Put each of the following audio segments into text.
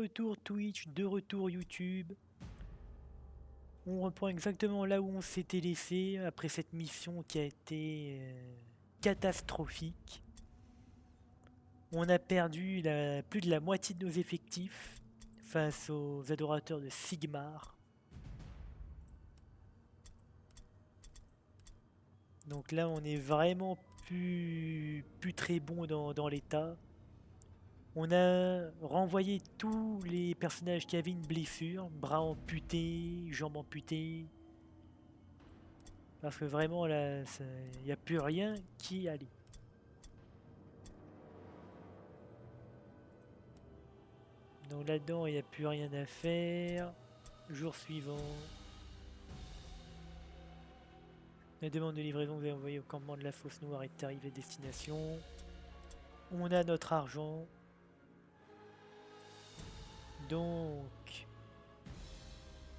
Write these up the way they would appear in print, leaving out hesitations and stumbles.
retour Twitch, de retour YouTube. On reprend exactement là où on s'était laissé après cette mission qui a été catastrophique. On a perdu plus de la moitié de nos effectifs face aux adorateurs de Sigmar. Donc là, on est vraiment plus très bon dans l'état. On a renvoyé tous les personnages qui avaient une blessure, bras amputés, jambes amputées. Parce que vraiment là, il n'y a plus rien qui allait. Donc là-dedans, il n'y a plus rien à faire. Jour suivant. La demande de livraison que vous avez envoyée au campement de la Fosse Noire est arrivée à destination. On a notre argent. Donc,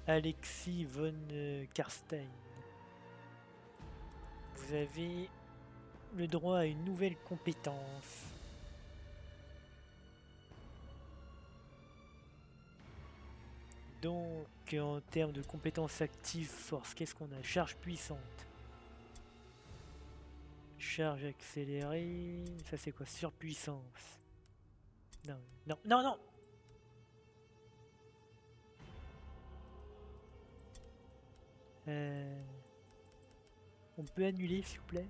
Alexis von Karstein, vous avez le droit à une nouvelle compétence. Donc, en termes de compétences actives, force, qu'est-ce qu'on a? Charge puissante. Charge accélérée. Ça, c'est quoi? Surpuissance. Non, non, non, non! On peut annuler, s'il vous plaît?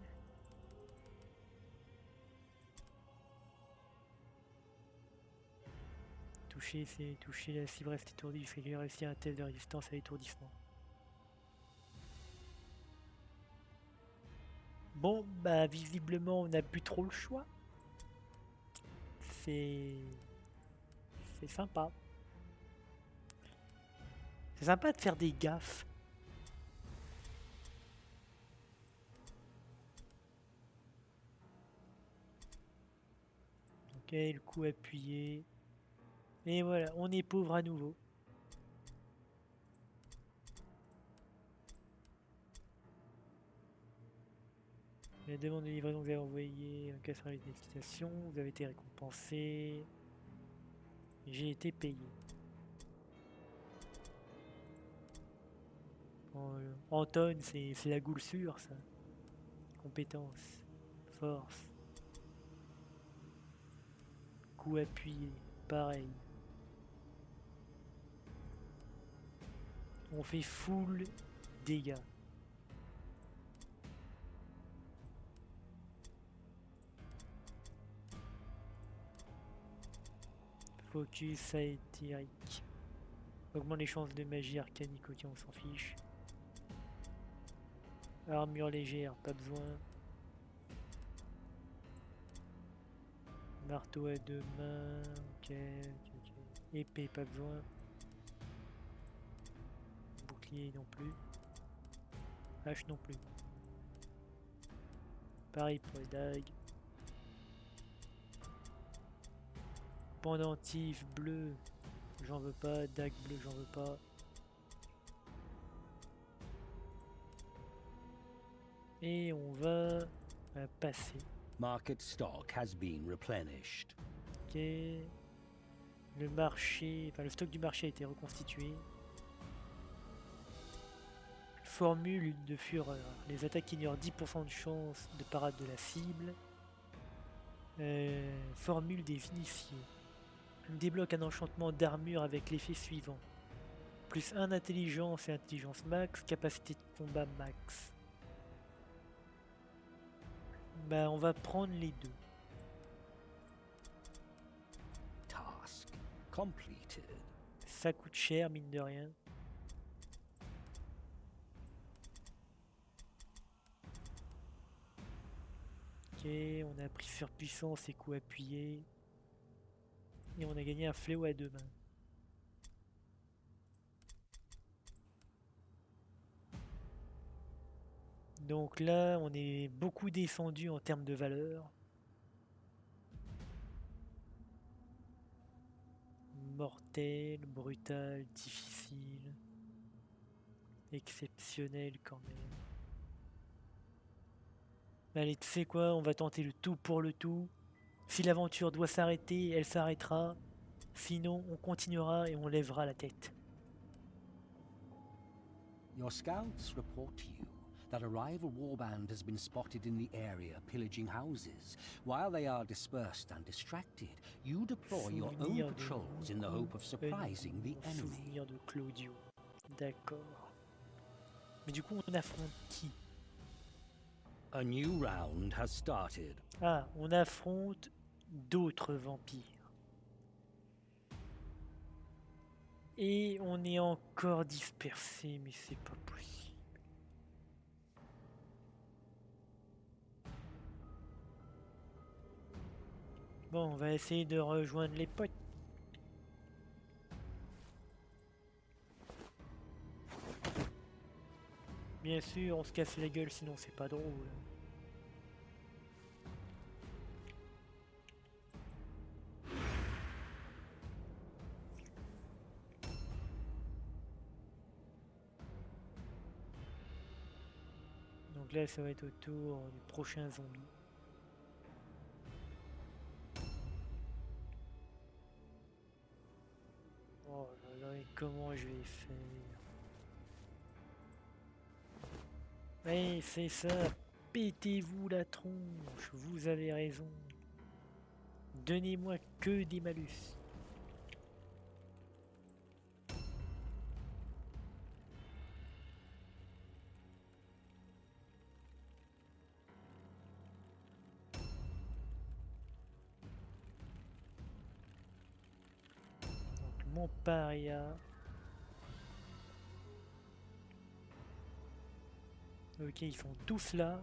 Toucher, c'est toucher la cible reste étourdie jusqu'à qu'il réussit un test de résistance à l'étourdissement. Bon, bah visiblement on n'a plus trop le choix. C'est sympa. C'est sympa de faire des gaffes. Ok, le coup appuyé. Et voilà, on est pauvre à nouveau. La demande de livraison que vous avez envoyée en cas de service d'excitation, vous avez été récompensé. J'ai été payé. Anton, c'est la goule sûre, ça. Compétence, force, coup appuyé, pareil. On fait full dégâts. Focus satirique. Augmente les chances de magie arcanique, ok, on s'en fiche. Armure légère, pas besoin. Marteau à deux mains, ok. Épée, pas besoin. Bouclier non plus. Hache non plus. Pareil pour les dagues. Pendentif bleu, j'en veux pas. Dague bleu, j'en veux pas. Et on va passer. Market stock has been replenished. Ok. Le marché, enfin le stock du marché a été reconstitué. Formule de fureur. Les attaques ignorent 10% de chance de parade de la cible. Formule des initiés. On débloque un enchantement d'armure avec l'effet suivant. Plus 1 intelligence et intelligence max, capacité de combat max. Bah on va prendre les deux. Task completed. Ça coûte cher mine de rien. Ok, on a pris surpuissance et coup appuyé. Et on a gagné un fléau à deux mains. Donc là, on est beaucoup descendu en termes de valeur. Mortel, brutal, difficile, exceptionnel quand même. Allez, tu sais quoi, on va tenter le tout pour le tout. Si l'aventure doit s'arrêter, elle s'arrêtera. Sinon, on continuera et on lèvera la tête. Your scouts report to you that a rival warband has been spotted in the area pillaging houses. While they are dispersed and distracted, you deploy your own Souvenir de patrols in the Nico, hope of surprising the enemy. souvenir de Claudio. D'accord. Mais du coup, on affronte qui? A new round has started. Ah, on affronte d'autres vampires. Et on est encore dispersé, mais c'est pas possible. Bon, on va essayer de rejoindre les potes. Bien sûr, on se casse la gueule, sinon c'est pas drôle. Donc là, ça va être au tour du prochain zombie. Oh là là, et comment je vais faire? Oui, c'est ça. Pétez-vous la tronche, vous avez raison. Donnez-moi que des malus. Donc mon paria. Ok, ils sont tous là.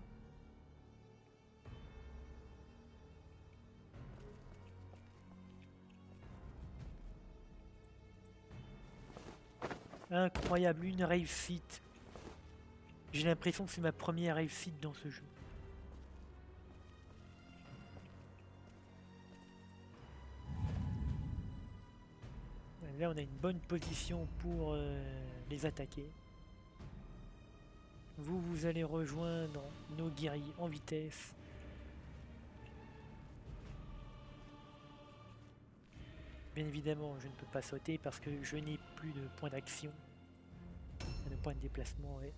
Incroyable, une réussite. J'ai l'impression que c'est ma première réussite dans ce jeu. Là, on a une bonne position pour les attaquer. Vous allez rejoindre nos guerriers en vitesse. Bien évidemment, je ne peux pas sauter parce que je n'ai plus de point d'action. De point de déplacement, ouais.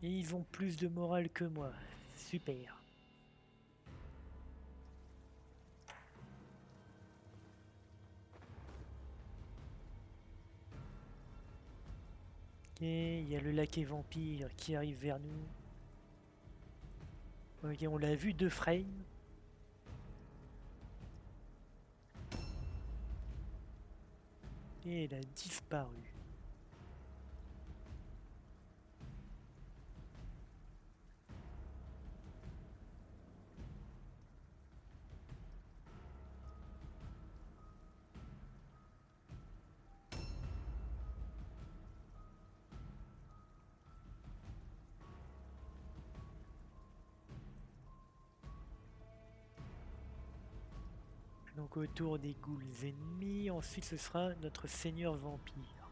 Et ils ont plus de morale que moi. Super. Ok, il y a le laquais vampire qui arrive vers nous. Ok, on l'a vu de frame. Et elle a disparu. Donc autour des ghouls ennemis, ensuite ce sera notre seigneur vampire.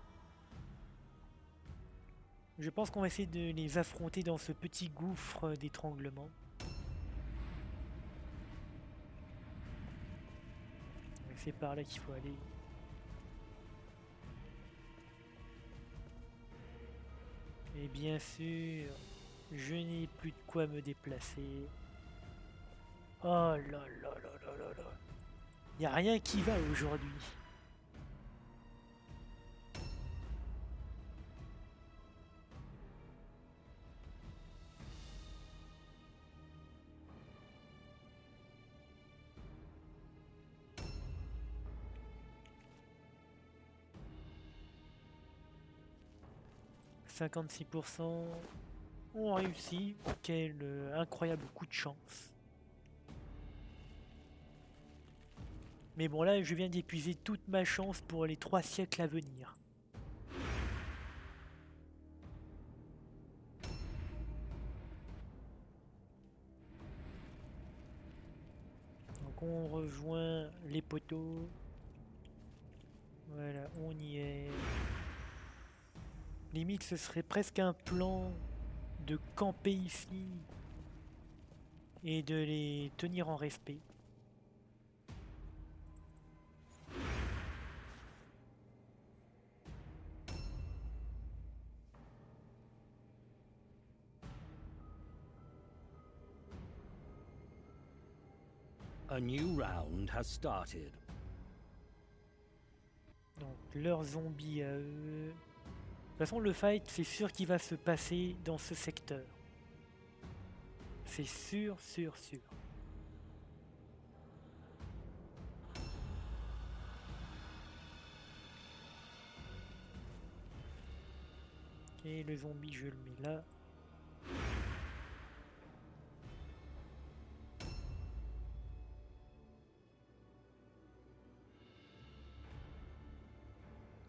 Je pense qu'on va essayer de les affronter dans ce petit gouffre d'étranglement. C'est par là qu'il faut aller. Et bien sûr, je n'ai plus de quoi me déplacer. Oh là là là là là là. Il n'y a rien qui va aujourd'hui. « 56% ont réussi. Quel incroyable coup de chance. Mais bon là, je viens d'épuiser toute ma chance pour les 3 siècles à venir. Donc on rejoint les poteaux. Voilà, on y est. Limite, ce serait presque un plan de camper ici et de les tenir en respect. A new round has started. Donc leurs zombies à eux. De toute façon le fight c'est sûr qu'il va se passer dans ce secteur. C'est sûr, sûr, sûr. Ok, le zombie je le mets là.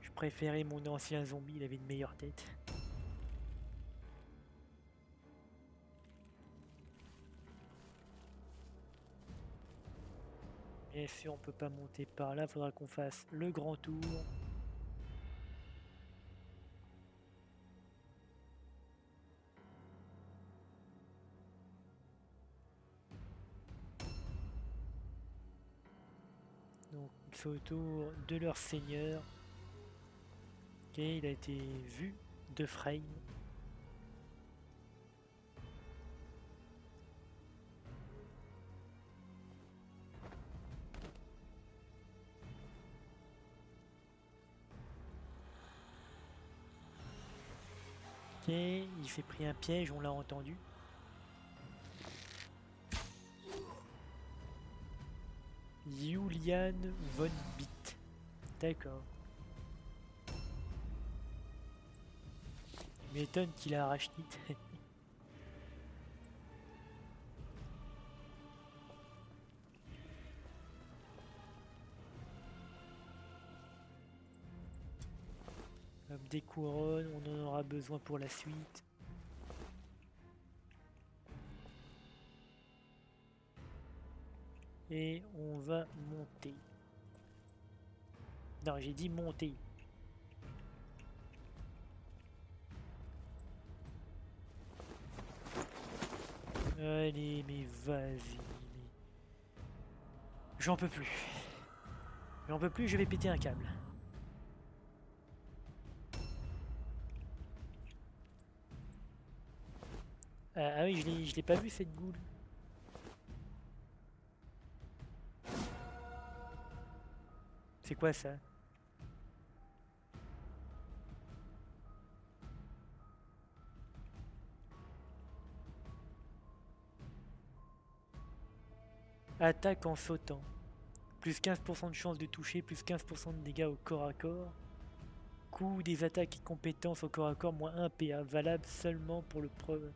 Je préférais mon ancien zombie, il avait une meilleure tête. Bien sûr, on peut pas monter par là, faudra qu'on fasse le grand tour. Donc, il fait autour de leur seigneur. Ok, il a été vu de Frame. Ok, il s'est pris un piège, on l'a entendu. Julian von Bitt. D'accord. Il m'étonne qu'il a racheté. Hop, des couronnes, on en aura besoin pour la suite. Et on va monter. Non, j'ai dit monter. Allez, mais vas-y. J'en peux plus. J'en peux plus, je vais péter un câble. Ah oui, je l'ai pas vu cette goule. C'est quoi ça? Attaque en sautant. Plus 15% de chance de toucher, plus 15% de dégâts au corps à corps. Coût des attaques et compétences au corps à corps, moins 1 PA. Valable seulement pour le preuve.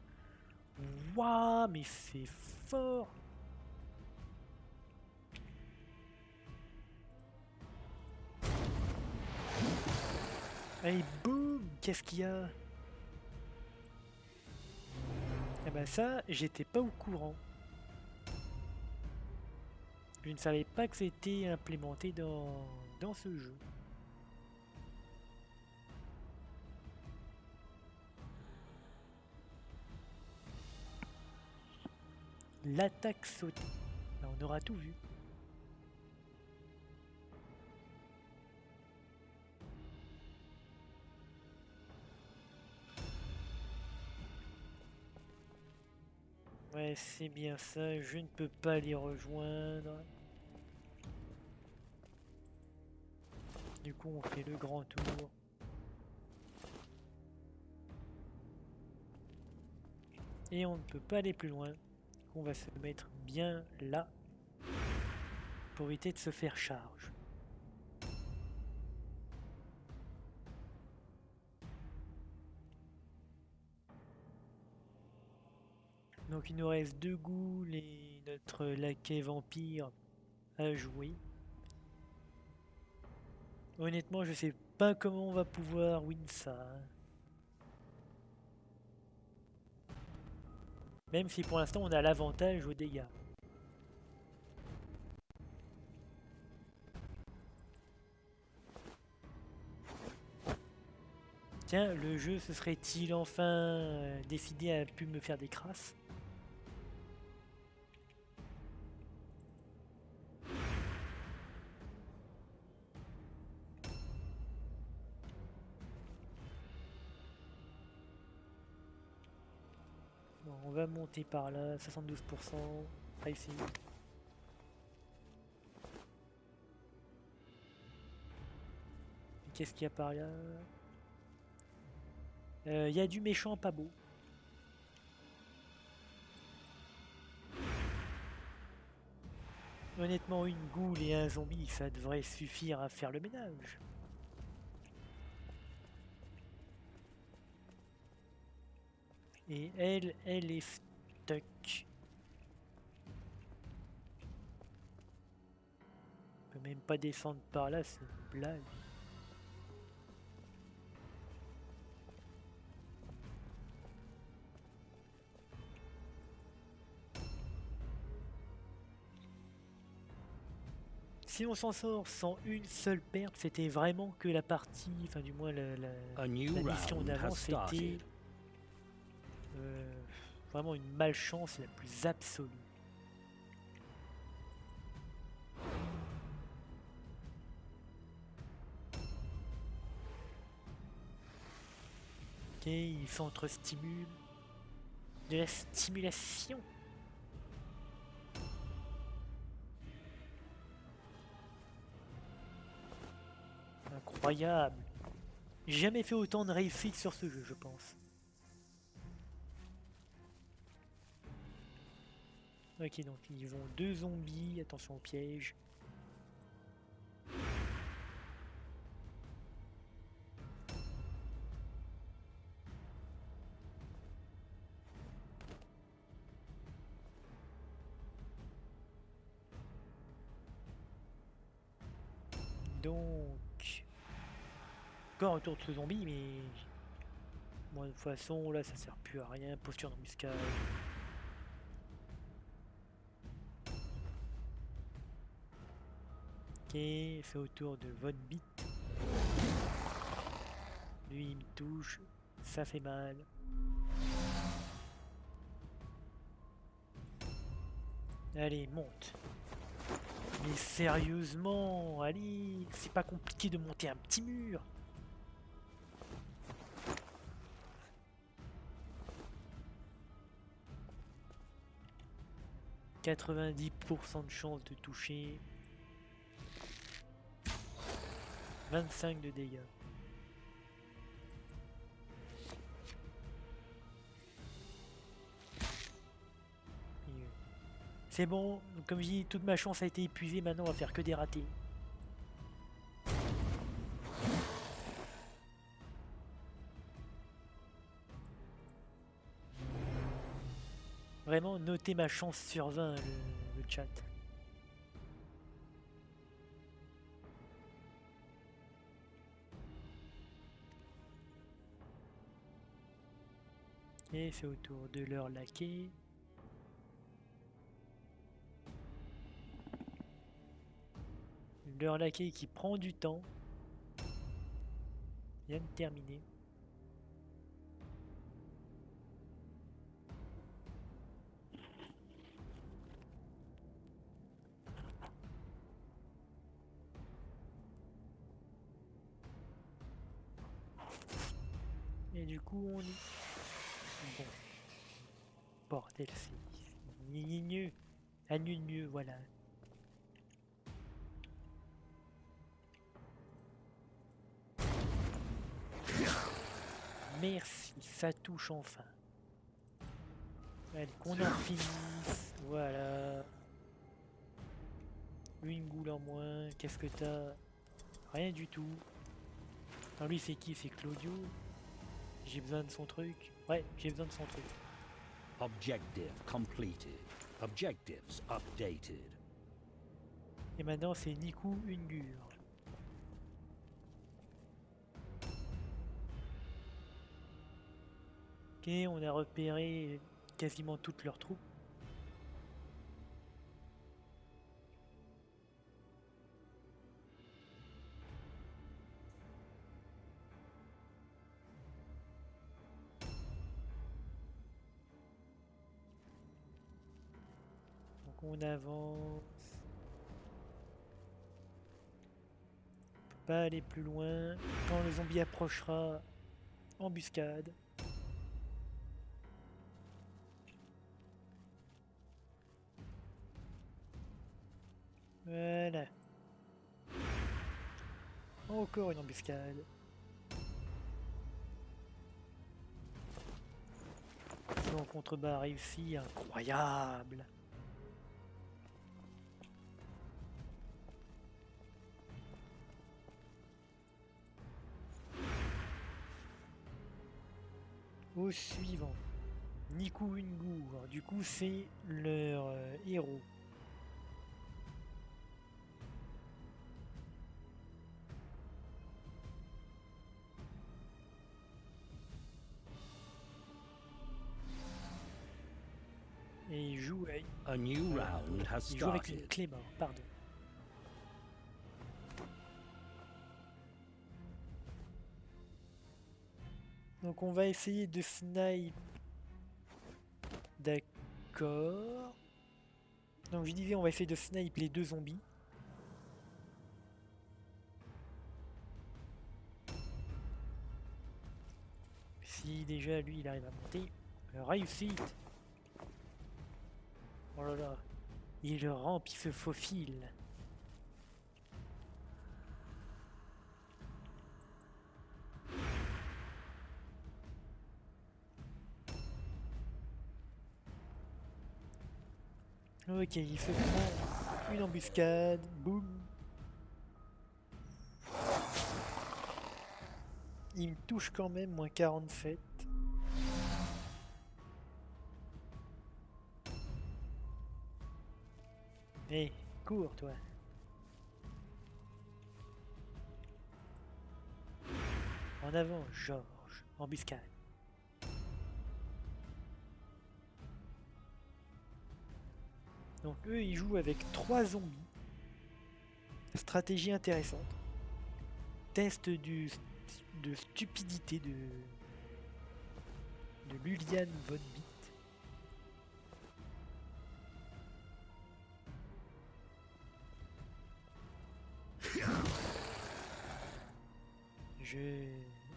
Waouh, mais c'est fort! Allez, boum! Qu'est-ce qu'il y a? Eh ben ça, j'étais pas au courant. Je ne savais pas que c'était implémenté dans ce jeu. L'attaque sautée. Là, on aura tout vu. Ouais, c'est bien ça. Je ne peux pas les rejoindre. Du coup, on fait le grand tour. Et on ne peut pas aller plus loin. On va se mettre bien là pour éviter de se faire charge. Donc il nous reste 2 ghouls et notre laquais vampire à jouer. Honnêtement, je sais pas comment on va pouvoir win ça. Même si pour l'instant on a l'avantage aux dégâts. Tiens, le jeu se serait-il enfin décidé à plus me faire des crasses? Bon, on va monter par là, 72%, réussi. Qu'est-ce qu'il y a par là? Il y a du méchant pas beau. Honnêtement, une goule et un zombie, ça devrait suffire à faire le ménage. Et elle est stuck. On peut même pas descendre par là, c'est une blague. Si on s'en sort sans une seule perte, c'était vraiment que la partie, enfin du moins A new la mission round d'avant, has c'était started. vraiment une malchance la plus absolue. Ok, il s'entre-stimule. De la stimulation. Incroyable. J'ai jamais fait autant de réussite sur ce jeu, je pense. Ok, donc ils vont 2 zombies, attention au piège. Donc... Encore autour de ce zombie, mais... Bon, de toute façon, là, ça sert plus à rien. Posture d'embuscade. Ok, c'est autour de votre bite. Lui, il me touche. Ça fait mal. Allez, monte. Mais sérieusement, allez, c'est pas compliqué de monter un petit mur. « 90% de chance de toucher. 25 de dégâts. C'est bon, comme je dis, toute ma chance a été épuisée, maintenant on va faire que des ratés. Vraiment, notez ma chance sur 20, le chat. Et c'est au tour de leur laquais. Leur laquais qui prend du temps. Vient de terminer. Et du coup on est... Bon. Bordel, c'est... Mieux. Annule mieux, voilà. Merci, ça touche enfin. Allez, qu'on en finisse. Voilà. Une goule en moins. Qu'est-ce que t'as? Rien du tout. Alors lui c'est qui? C'est Claudio. J'ai besoin de son truc. Ouais, j'ai besoin de son truc. Objective completed. Objectives updated. Et maintenant c'est Niku Ungur. Ok, on a repéré quasiment toutes leurs troupes. Donc on avance. On peut pas aller plus loin. Quand le zombie approchera, embuscade. Voilà. Encore une embuscade. Son contrebas réussi, incroyable. Au suivant. Niku Ungur. Du coup, c'est leur héros. Et il joue avec, A new round has il joue avec une started. clé mort, pardon. Donc on va essayer de snipe. D'accord. Donc je disais on va essayer de snipe les deux zombies. Si déjà lui il arrive à monter. Réussite. Oh là là. Il rampe, il se faufile. Ok, il se prend une embuscade. Boum. Il me touche quand même, moins 47. Hé, cours toi. En avant, Georges. Embuscade. Donc eux, ils jouent avec 3 zombies. Stratégie intéressante. Test de stupidité de Lulian von Beat.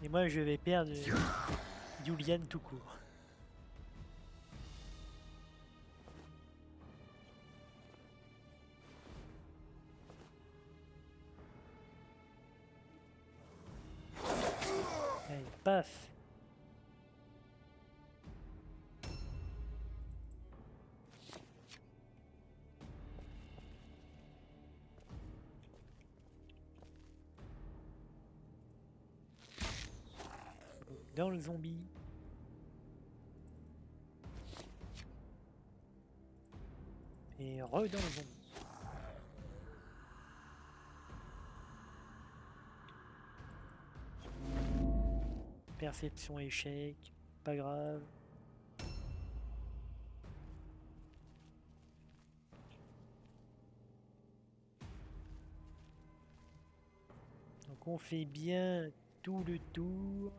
Et moi je vais perdre Julian tout court. Allez, paf. Dans le zombie. Et re dans le zombie. Perception échec, pas grave. Donc on fait bien tout le tour.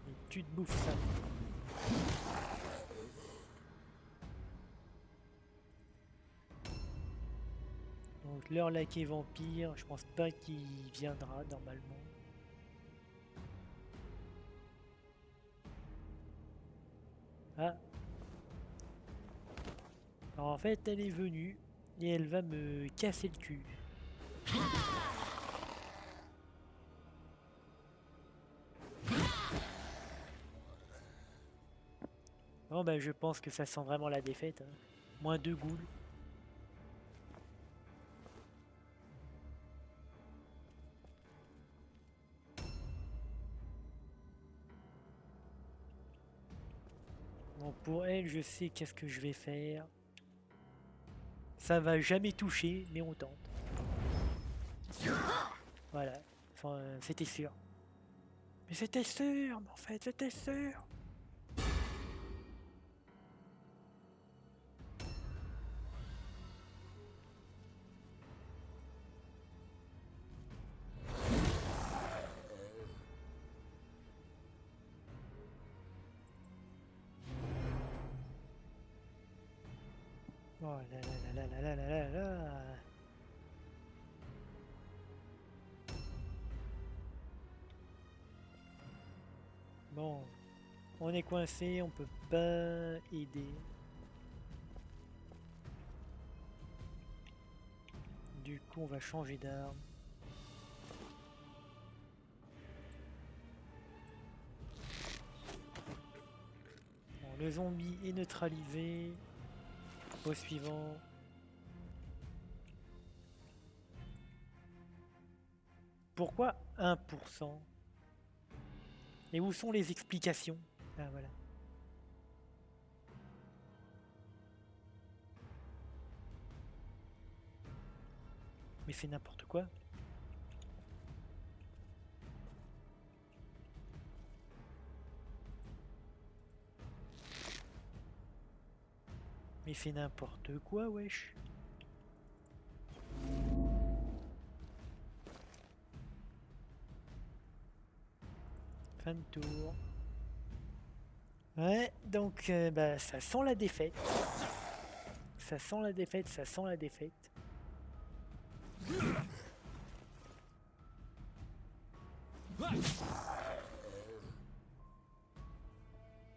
Et tu te bouffes ça. Donc leur laquais vampire, je pense pas qu'il viendra normalement. Ah. Alors en fait elle est venue et elle va me casser le cul. Bon bah je pense que ça sent vraiment la défaite. Hein. Moins 2 ghouls. Bon pour elle je sais qu'est-ce que je vais faire. Ça va jamais toucher mais on tente. Voilà. Enfin, c'était sûr. Mais c'était sûr, mais en fait c'était sûr. Oh là là là là là là là là. Bon, on est coincé, on peut pas aider. Du coup, on va changer d'arme. Bon, le zombie est neutralisé. Au suivant. Pourquoi 1%? Et où sont les explications? Ah voilà. Mais c'est n'importe quoi. Mais c'est n'importe quoi, wesh. Fin de tour. Ouais, donc bah, ça sent la défaite. Ça sent la défaite, ça sent la défaite.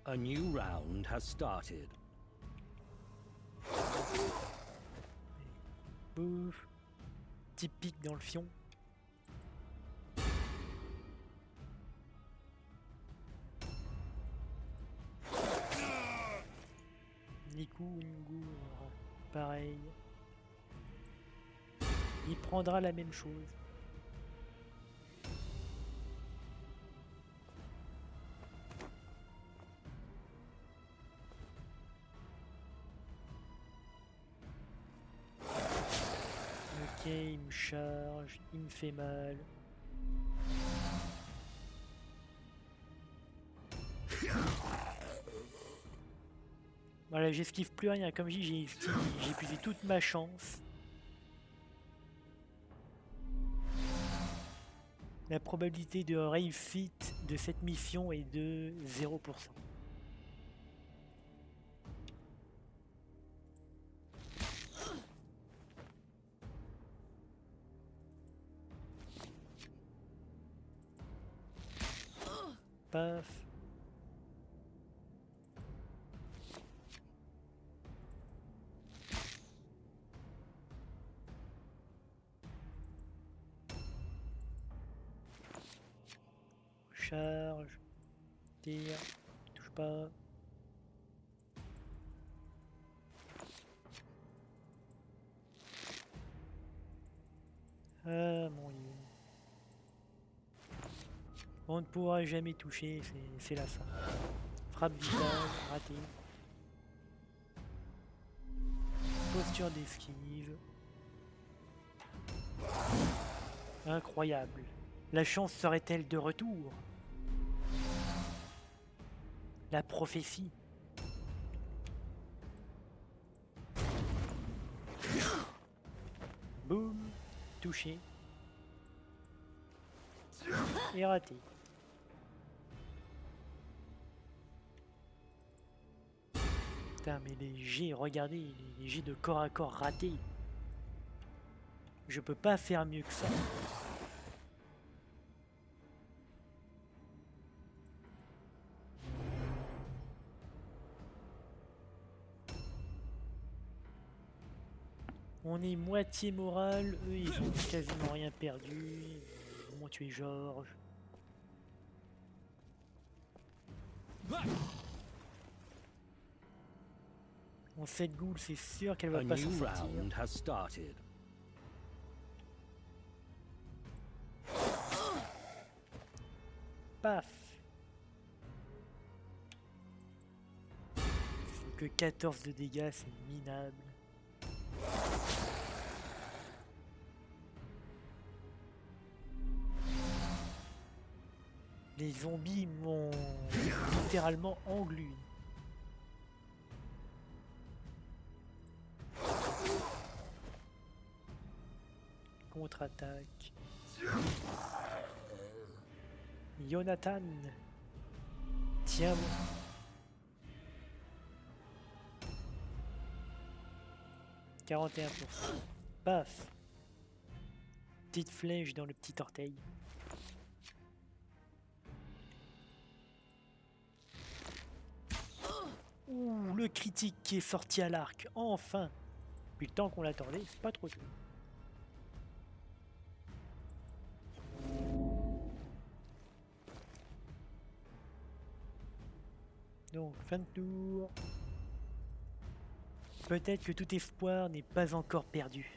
A new round has started. Bouf. Petit pic dans le fion. Niku, Ngu, pareil. Il prendra la même chose. Ok, il me charge, il me fait mal. Voilà, j'esquive plus rien. Comme je dis, j'ai épuisé toute ma chance. La probabilité de réussite de cette mission est de 0%. Paf. Charge. Tire. Touche pas. Ah mon dieu. On ne pourra jamais toucher, c'est la fin. Frappe vitale, raté. Posture d'esquive. Incroyable. La chance serait-elle de retour? La prophétie. Boum. Touché. Et raté. Putain, mais les jets, regardez, les jets de corps à corps ratés. Je peux pas faire mieux que ça. On est moitié moral, eux ils ont quasiment rien perdu. Ils vont tuer Georges. Bon, cette goule, c'est sûr qu'elle va A pas s'en new sortir. round has started. Paf. C'est que 14 de dégâts, c'est minable. Les zombies m'ont littéralement englué. Contre-attaque. Jonathan. Tiens bon. « 41%. Paf. Petite flèche dans le petit orteil. Ouh, le critique qui est sorti à l'arc, enfin. Depuis le temps qu'on l'attendait, c'est pas trop tôt. Donc, fin de tour. Peut-être que tout espoir n'est pas encore perdu.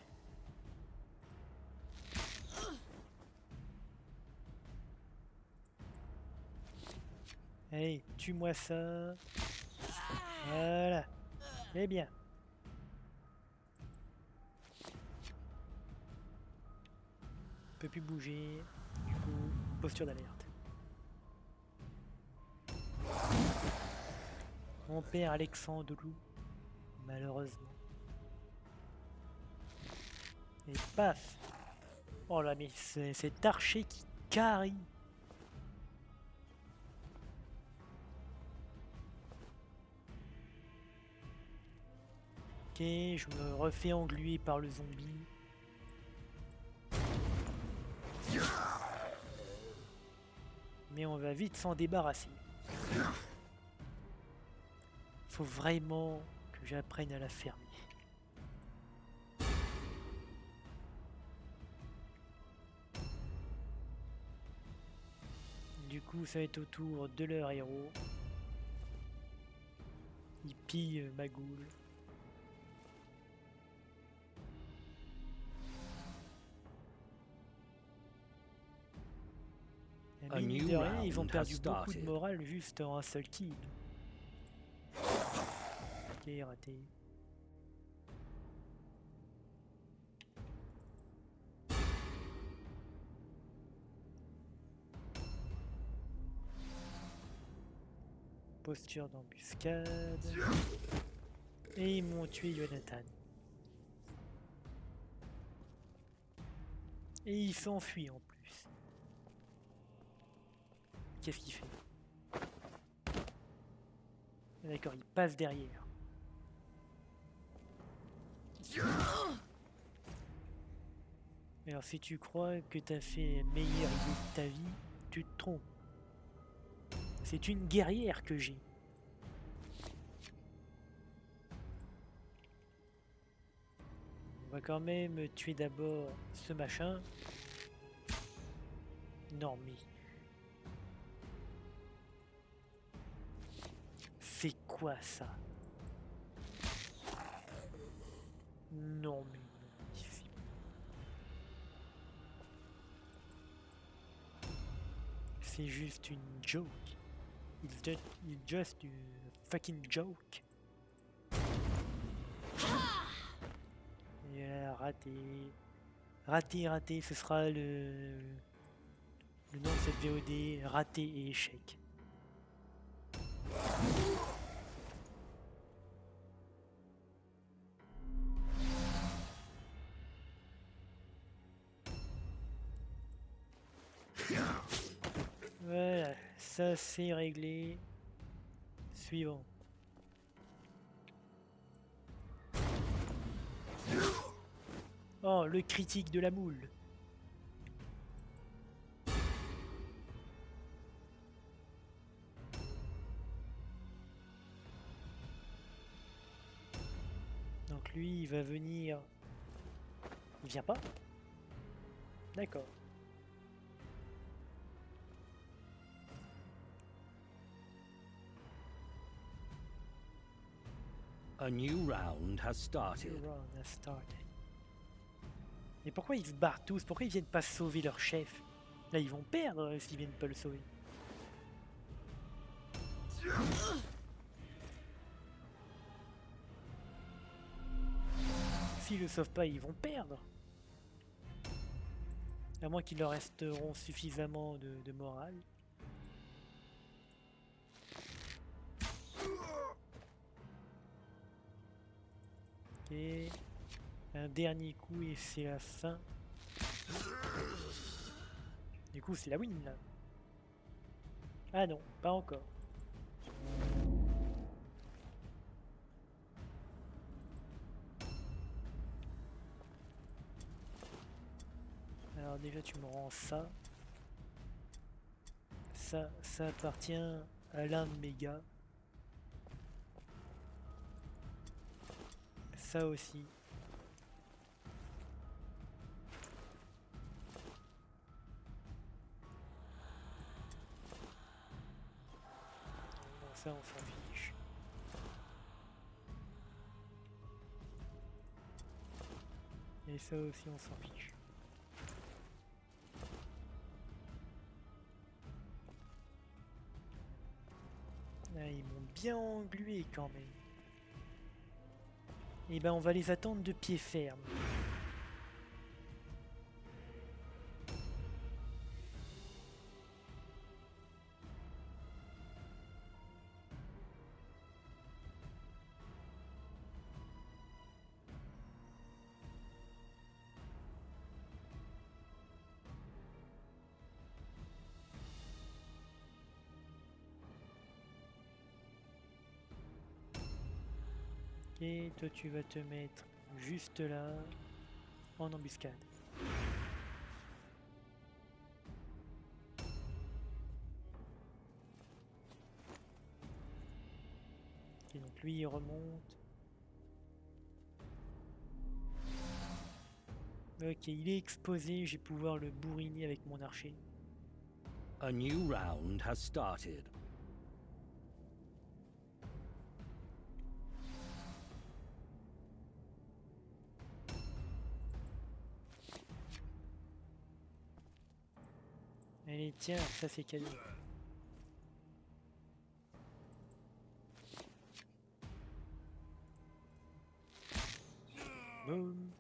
Allez, tue-moi ça. Voilà. C'est bien. On peut plus bouger. Du coup, posture d'alerte. On perd Alexandre Loup, malheureusement. Et paf! Oh là, mais c'est cet archer qui carry. Ok, je me refais engluer par le zombie. Mais on va vite s'en débarrasser. Faut vraiment que j'apprenne à la fermer. Du coup, ça va être au tour de leur héros. Il pille ma goule. Et mine de rien, ils ont perdu beaucoup de morale juste en un seul kill. Ok, raté. Posture d'embuscade. Et ils m'ont tué Jonathan. Et il s'enfuit en plus. Qu'est-ce qu'il fait? D'accord, il passe derrière. Mais alors si tu crois que t'as fait la meilleure idée de ta vie, tu te trompes. C'est une guerrière que j'ai. On va quand même tuer d'abord ce machin. Non mais... C'est quoi ça? Non mais... C'est juste une joke. It's just a fucking joke. Et là, raté. Raté, ce sera le nom de cette VOD, raté et échec. Voilà, ça c'est réglé. Suivant. Oh, le critique de la moule. Donc lui, il va venir... Il vient pas? D'accord. A new round has started. Mais pourquoi ils se barrent tous? Pourquoi ils viennent pas sauver leur chef? Là, ils vont perdre s'ils viennent pas le sauver. S'ils le sauvent pas, ils vont perdre. À moins qu'ils leur resteront suffisamment de morale. Ok. Un dernier coup et c'est la fin. Du coup, c'est la win là. Ah non, pas encore. Alors déjà tu me rends ça. Ça appartient à l'un de mes gars. Ça aussi. Bon, ça on s'en fiche. Mais ça aussi on s'en fiche. Ah, ils m'ont bien englué quand même. Et ben on va les attendre de pied ferme. Et toi tu vas te mettre juste là, en embuscade. Et donc lui il remonte. Ok, il est exposé, je vais pouvoir le bourriner avec mon archer. A new round has started. Allez, tiens, ça c'est cadeau. Boum.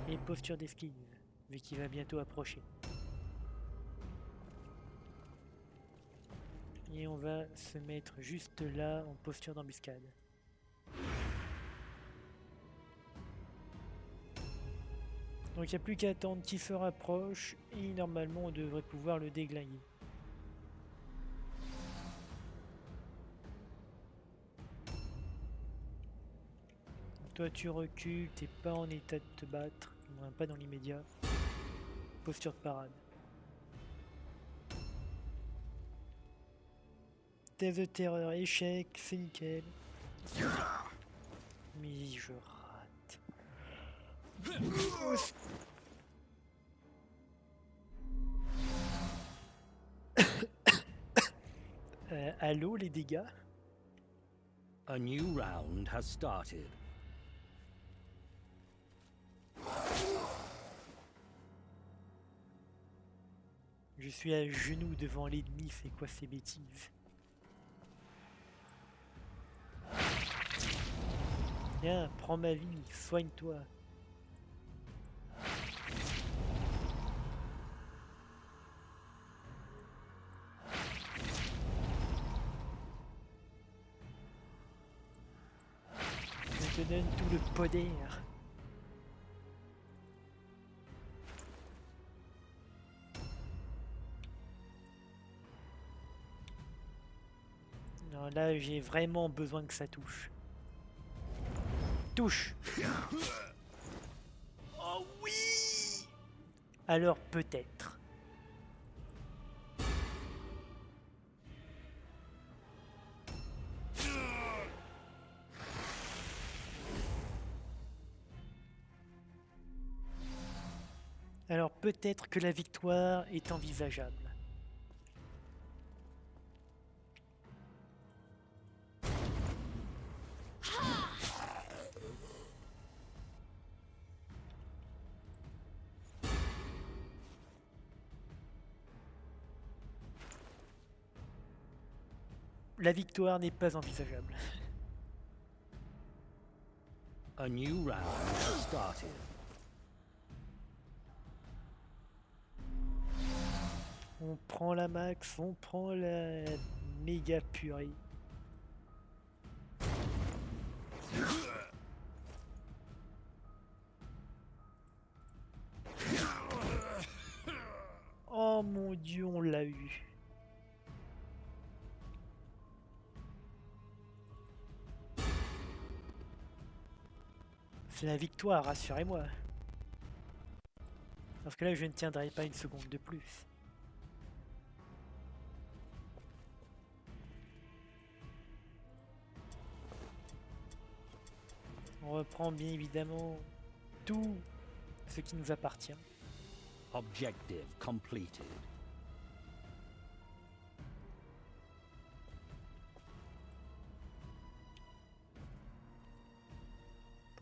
Et posture d'esquive, vu qu'il va bientôt approcher. Et on va se mettre juste là, en posture d'embuscade. Donc il n'y a plus qu'à attendre qu'il se rapproche, et normalement on devrait pouvoir le déglinguer. Toi tu recules, t'es pas en état de te battre, du moins pas dans l'immédiat. Posture de parade. Test de terreur, échec, c'est nickel. Mais je rate. Allô les dégâts? A new round has started. Je suis à genoux devant l'ennemi, c'est quoi ces bêtises? Viens, prends ma vie, soigne-toi. Je te donne tout le poder. Non, là j'ai vraiment besoin que ça touche. Touche! Oh oui! Alors peut-être. Alors peut-être que la victoire est envisageable. La victoire n'est pas envisageable. A new round has started. On prend la max, on prend la méga purée. Oh mon dieu, on l'a eu. C'est la victoire, rassurez-moi. Parce que là, je ne tiendrai pas une seconde de plus. On reprend bien évidemment tout ce qui nous appartient. Objective completed.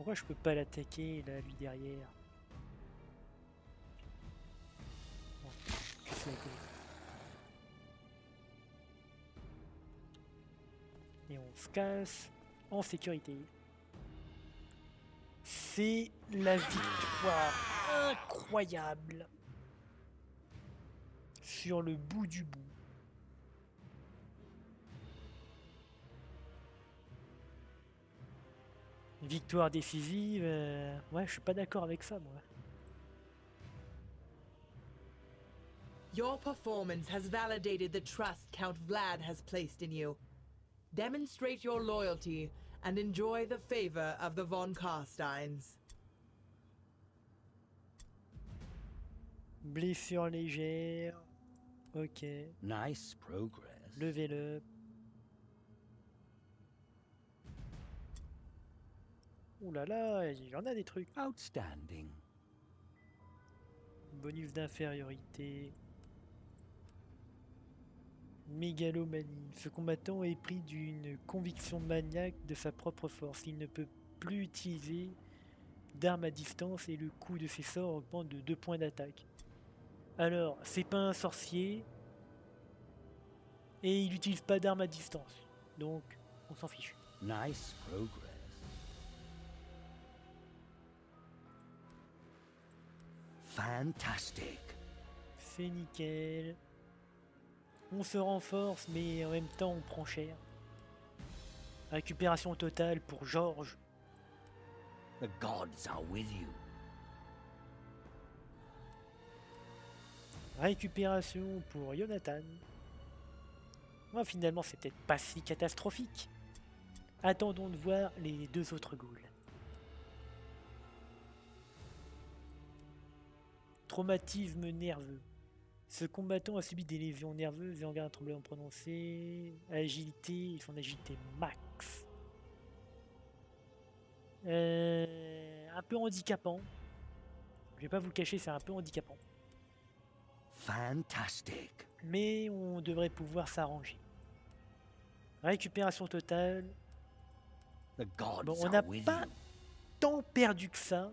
Pourquoi je peux pas l'attaquer là, lui derrière? Bon, je sais que- Et on se casse en sécurité. C'est la victoire incroyable sur le bout du bout. Victoire décisive, ouais, je suis pas d'accord avec ça, moi. Your performance has validated the trust Count Vlad has placed in you. Demonstrate your loyalty and enjoy the favor of the von Carsteins. Blessure légère. Ok. Nice progress. Level up. Ouh là là, il y en a des trucs. Outstanding. Bonus d'infériorité. Mégalomanie. Ce combattant est pris d'une conviction maniaque de sa propre force. Il ne peut plus utiliser d'armes à distance et le coût de ses sorts augmente de 2 points d'attaque. Alors, c'est pas un sorcier et il n'utilise pas d'armes à distance. Donc, on s'en fiche. Nice progress. Fantastic. C'est nickel. On se renforce, mais en même temps, on prend cher. Récupération totale pour Georges. The gods are with you. Récupération pour Jonathan. Moi, finalement, c'est peut-être pas si catastrophique. Attendons de voir les 2 autres ghouls. Traumatisme nerveux. Ce combattant a subi des lésions nerveuses et engage un tremblement prononcé. Agilité et son agilité max. Un peu handicapant. Je vais pas vous le cacher, c'est un peu handicapant. Fantastic. Mais on devrait pouvoir s'arranger. Récupération totale. The gods Bon, on are n'a with pas you. tant perdu que ça.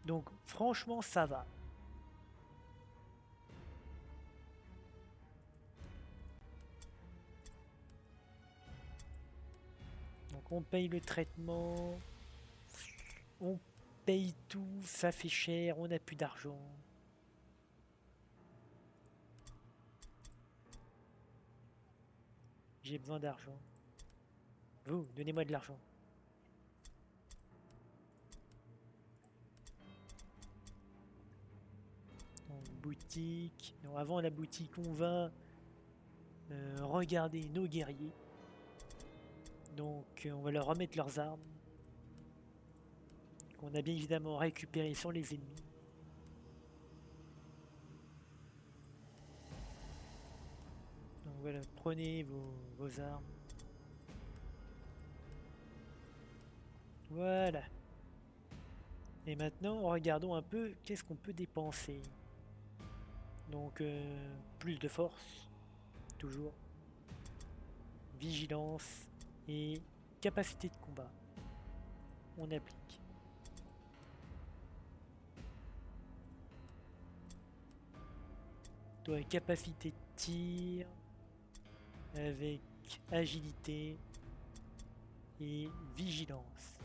Donc franchement, ça va. Donc on paye le traitement. On paye tout, ça fait cher, on n'a plus d'argent. J'ai besoin d'argent. Vous, donnez-moi de l'argent. Donc, boutique. Non, avant la boutique, on va regarder nos guerriers. Donc, on va leur remettre leurs armes. Qu'on a bien évidemment récupéré sur les ennemis. Donc voilà, prenez vos armes. Voilà. Et maintenant, regardons un peu qu'est-ce qu'on peut dépenser. Donc, plus de force, toujours. Vigilance et capacité de combat. On applique. Toi, capacité de tir avec agilité et vigilance.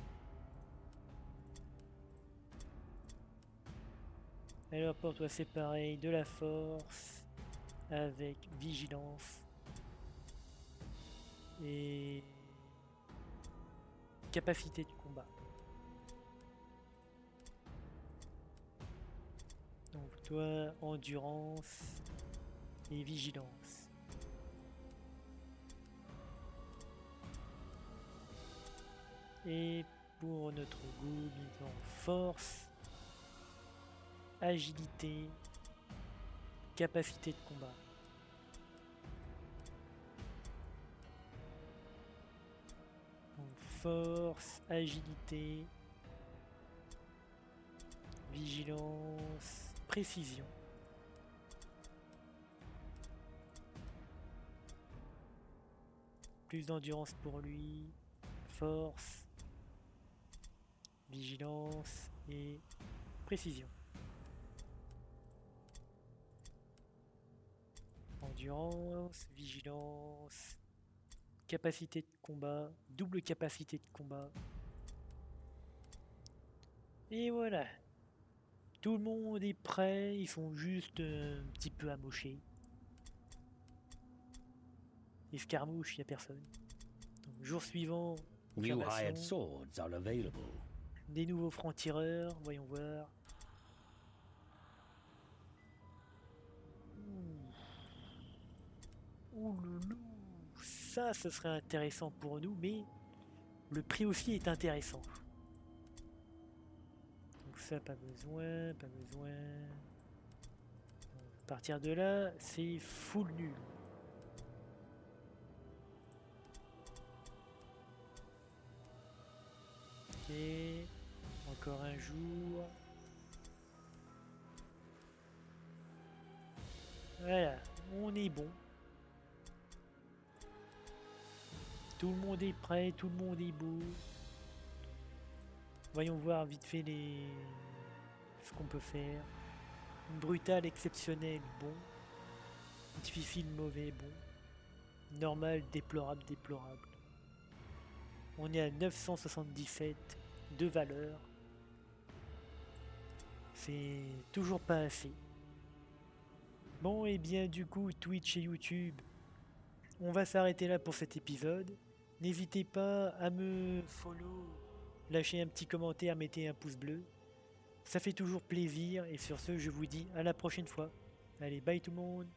Alors pour toi c'est pareil, de la force avec vigilance et capacité de combat. Donc toi endurance et vigilance. Et pour notre goût, nous avons force, agilité, capacité de combat. Donc force, agilité, vigilance, précision. Plus d'endurance pour lui, force, vigilance et précision. Endurance, vigilance, capacité de combat, double capacité de combat. Et voilà. Tout le monde est prêt, ils sont juste un petit peu amochés. Escarmouche, il n'y a personne. Donc, jour suivant, New confirmation. hired swords are available. Des nouveaux francs-tireurs, voyons voir. Ouh loulou, ça, ce serait intéressant pour nous, mais le prix aussi est intéressant. Donc ça, pas besoin, pas besoin. À partir de là, c'est full nul. Ok, encore un jour. Voilà, on est bon. Tout le monde est prêt, tout le monde est beau. Voyons voir vite fait ce qu'on peut faire. Brutal, exceptionnel, bon. Difficile, mauvais, bon. Normal, déplorable, déplorable. On est à 977 de valeur. C'est toujours pas assez. Bon, et bien du coup, Twitch et YouTube, on va s'arrêter là pour cet épisode. N'hésitez pas à me follow, lâcher un petit commentaire, mettez un pouce bleu. Ça fait toujours plaisir et sur ce, je vous dis à la prochaine fois. Allez, bye tout le monde!